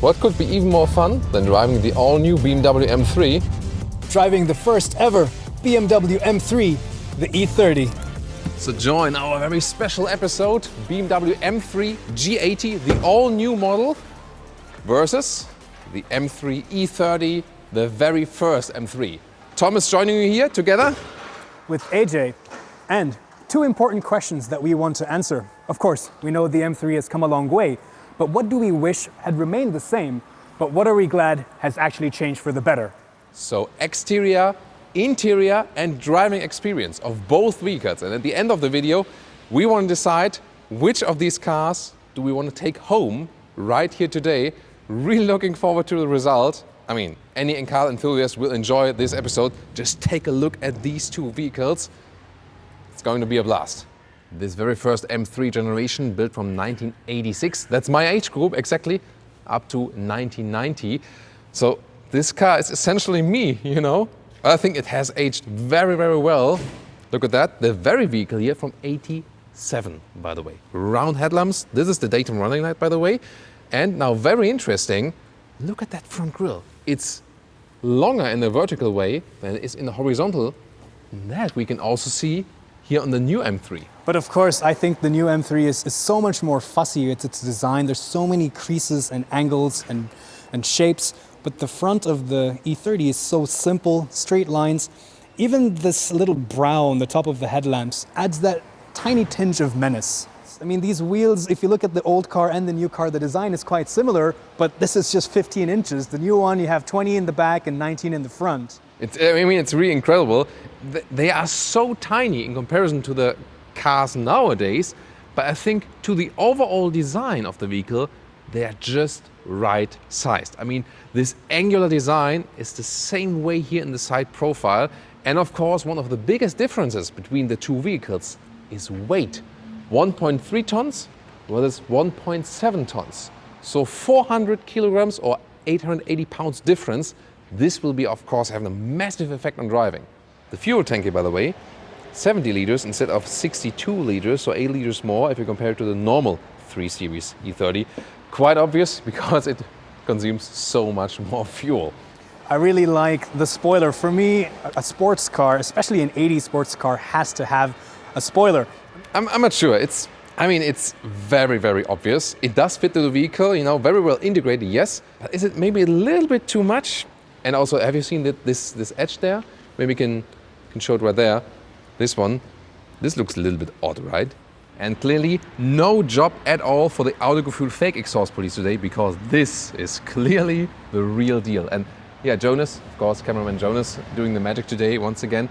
What could be even more fun than driving the all-new BMW M3? Driving the first ever BMW M3, the E30. So join our very special episode, BMW M3 G80, the all-new model, versus the M3 E30, the very first M3. Tom is joining you here together with AJ, and two important questions that we want to answer. Of course, we know the M3 has come a long way, but what do we wish had remained the same, but what are we glad has actually changed for the better? So exterior, interior and driving experience of both vehicles. And at the end of the video, we want to decide which of these cars do we want to take home right here today. Really looking forward to the result. I mean, any car enthusiast will enjoy this episode. Just take a look at these two vehicles. It's going to be a blast. This very first M3 generation, built from 1986. That's my age group, exactly, up to 1990. So this car is essentially me, you know. I think it has aged very, very well. Look at that, the very vehicle here from 87, by the way. Round headlamps, this is the daytime running light, by the way. And now very interesting, look at that front grille. It's longer in the vertical way than it is in the horizontal. And that we can also see here on the new M3. But of course, I think the new M3 is so much more fussy. It's its design. There's so many creases and angles and shapes. But the front of the E30 is so simple, straight lines. Even this little brow on the top of the headlamps adds that tiny tinge of menace. I mean, these wheels, if you look at the old car and the new car, the design is quite similar, but this is just 15 inches. The new one, you have 20 in the back and 19 in the front. It's really incredible. They are so tiny in comparison to the cars nowadays, but I think to the overall design of the vehicle, they are just right sized. I mean, this angular design is the same way here in the side profile. And of course, one of the biggest differences between the two vehicles is weight. 1.3 tons versus 1.7 tons. So 400 kilograms or 880 pounds difference. This will be, of course, having a massive effect on driving. The fuel tank here, by the way, 70 liters instead of 62 liters, so 8 liters more if you compare it to the normal 3 Series E30. Quite obvious because it consumes so much more fuel. I really like the spoiler. For me, a sports car, especially an 80s sports car, has to have a spoiler. I'm not sure. It's very, very obvious. It does fit to the vehicle, you know, very well integrated, yes. But is it maybe a little bit too much? And also, have you seen this edge there? Maybe you can show it right there. This one, this looks a little bit odd, right? And clearly, no job at all for the autogefühl fake exhaust police today, because this is clearly the real deal. And yeah, Jonas, of course, cameraman Jonas, doing the magic today once again.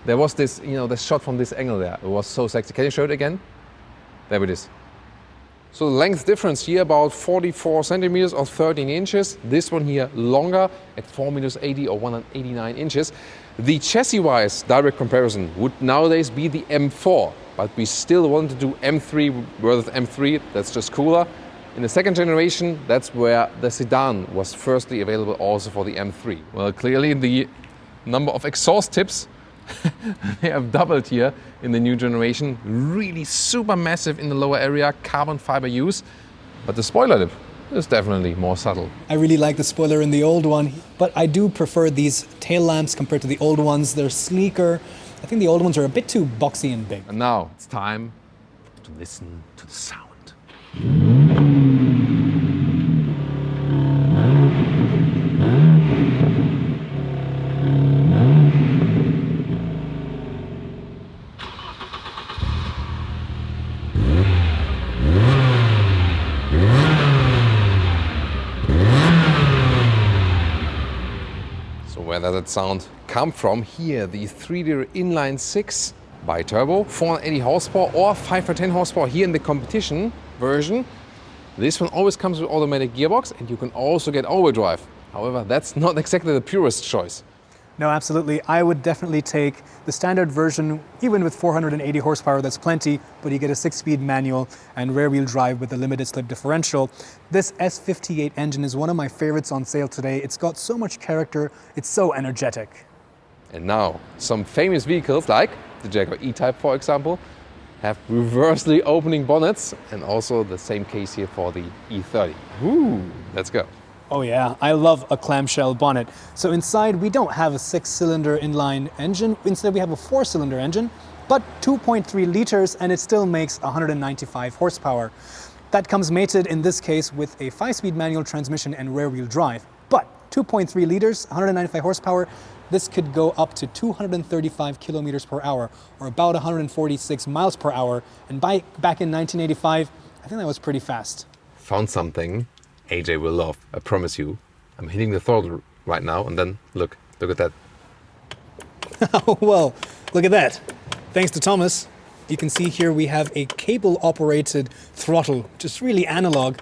There was this, you know, the shot from this angle there. It was so sexy. Can you show it again? There it is. So the length difference here about 44 centimeters or 13 inches. This one here longer at 4 meters 80 or 189 inches. The chassis-wise direct comparison would nowadays be the M4, but we still want to do M3 versus M3. That's just cooler. In the second generation, that's where the sedan was firstly available also for the M3. Well, clearly the number of exhaust tips they have doubled here in the new generation. Really super massive in the lower area, carbon fiber use. But the spoiler lip is definitely more subtle. I really like the spoiler in the old one, but I do prefer these tail lamps compared to the old ones. They're sleeker. I think the old ones are a bit too boxy and big. And now it's time to listen to the sound. Where does that sound come from? Here, the 3-liter inline 6 bi-turbo, 480 horsepower or 510 horsepower here in the competition version. This one always comes with automatic gearbox, and you can also get all-wheel drive. However, that's not exactly the purest choice. No, absolutely. I would definitely take the standard version, even with 480 horsepower, that's plenty, but you get a 6-speed manual and rear-wheel drive with a limited slip differential. This S58 engine is one of my favorites on sale today. It's got so much character, it's so energetic. And now, some famous vehicles like the Jaguar E-Type, for example, have reversely opening bonnets, and also the same case here for the E30. Woo, let's go. Oh yeah, I love a clamshell bonnet. So inside we don't have a 6-cylinder inline engine, instead we have a 4-cylinder engine, but 2.3 liters, and it still makes 195 horsepower. That comes mated in this case with a 5-speed manual transmission and rear-wheel drive. But 2.3 liters, 195 horsepower, this could go up to 235 kilometers per hour, or about 146 miles per hour. And back in 1985, I think that was pretty fast. Found something AJ will love, I promise you. I'm hitting the throttle right now, and then look at that. Well, look at that. Thanks to Thomas. You can see here we have a cable-operated throttle, just really analog.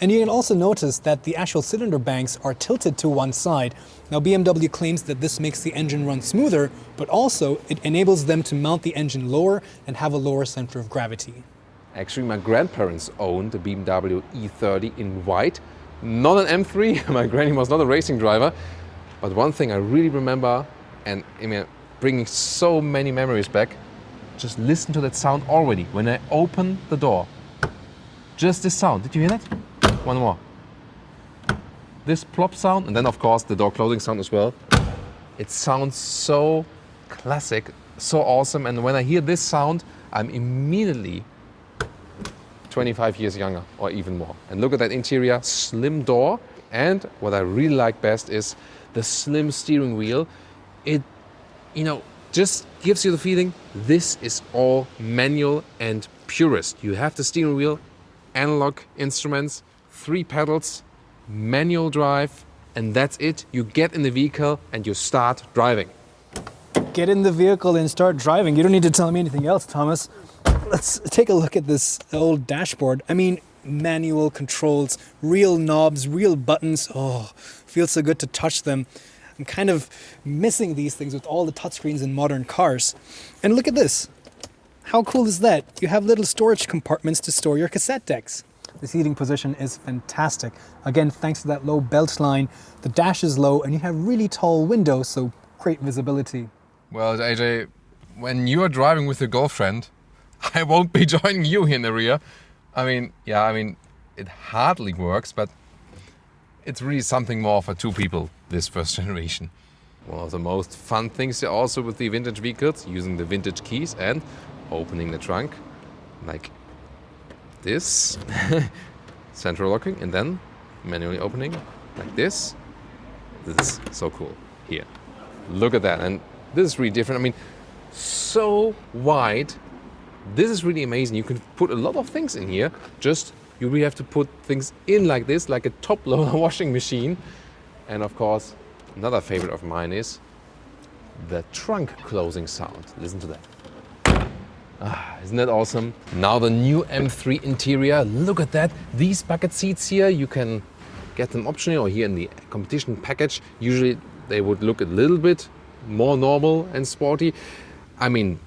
And you can also notice that the actual cylinder banks are tilted to one side. Now BMW claims that this makes the engine run smoother, but also it enables them to mount the engine lower and have a lower center of gravity. Actually, my grandparents owned a BMW E30 in white, not an M3. My granny was not a racing driver. But one thing I really remember, and I mean, bringing so many memories back, just listen to that sound already when I open the door. Just this sound. Did you hear that? One more. This plop sound, and then of course the door closing sound as well. It sounds so classic, so awesome, and when I hear this sound, I'm immediately 25 years younger or even more. And look at that interior, slim door, and what I really like best is the slim steering wheel. It, just gives you the feeling this is all manual and purist. You have the steering wheel, analog instruments, 3 pedals, manual drive, and that's it. You get in the vehicle and you start driving. Get in the vehicle and start driving. You don't need to tell me anything else, Thomas. Let's take a look at this old dashboard. I mean, manual controls, real knobs, real buttons. Oh, feels so good to touch them. I'm kind of missing these things with all the touchscreens in modern cars. And look at this. How cool is that? You have little storage compartments to store your cassette decks. The seating position is fantastic. Again, thanks to that low belt line, the dash is low and you have really tall windows, so great visibility. Well, AJ, when you're driving with your girlfriend, I won't be joining you here in the rear. I mean, it hardly works, but it's really something more for 2 people, this first generation. One of the most fun things here also with the vintage vehicles, using the vintage keys and opening the trunk like this, central locking, and then manually opening like this. This is so cool. Here, look at that, and this is really different. I mean, so wide. This is really amazing. You can put a lot of things in here. Just you really have to put things in like this, like a top-loader washing machine. And of course, another favorite of mine is the trunk closing sound. Listen to that. Isn't that awesome? Now the new M3 interior. Look at that. These bucket seats here, you can get them optionally or here in the competition package. Usually they would look a little bit more normal and sporty. I mean,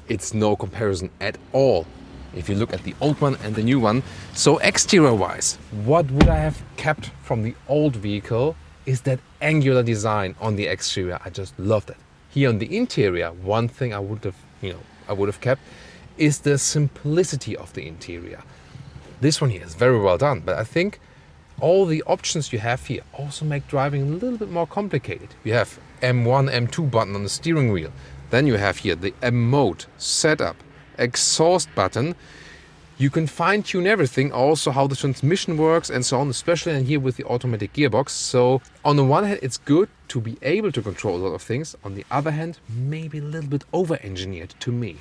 it's no comparison at all if you look at the old one and the new one. So exterior-wise, what would I have kept from the old vehicle is that angular design on the exterior. I just love that. Here on the interior, one thing I would have kept is the simplicity of the interior. This one here is very well done, but I think all the options you have here also make driving a little bit more complicated. You have M1, M2 button on the steering wheel. Then you have here the M mode, setup, exhaust button. You can fine-tune everything, also how the transmission works and so on, especially in here with the automatic gearbox. So on the one hand, it's good to be able to control a lot of things. On the other hand, maybe a little bit over-engineered to me.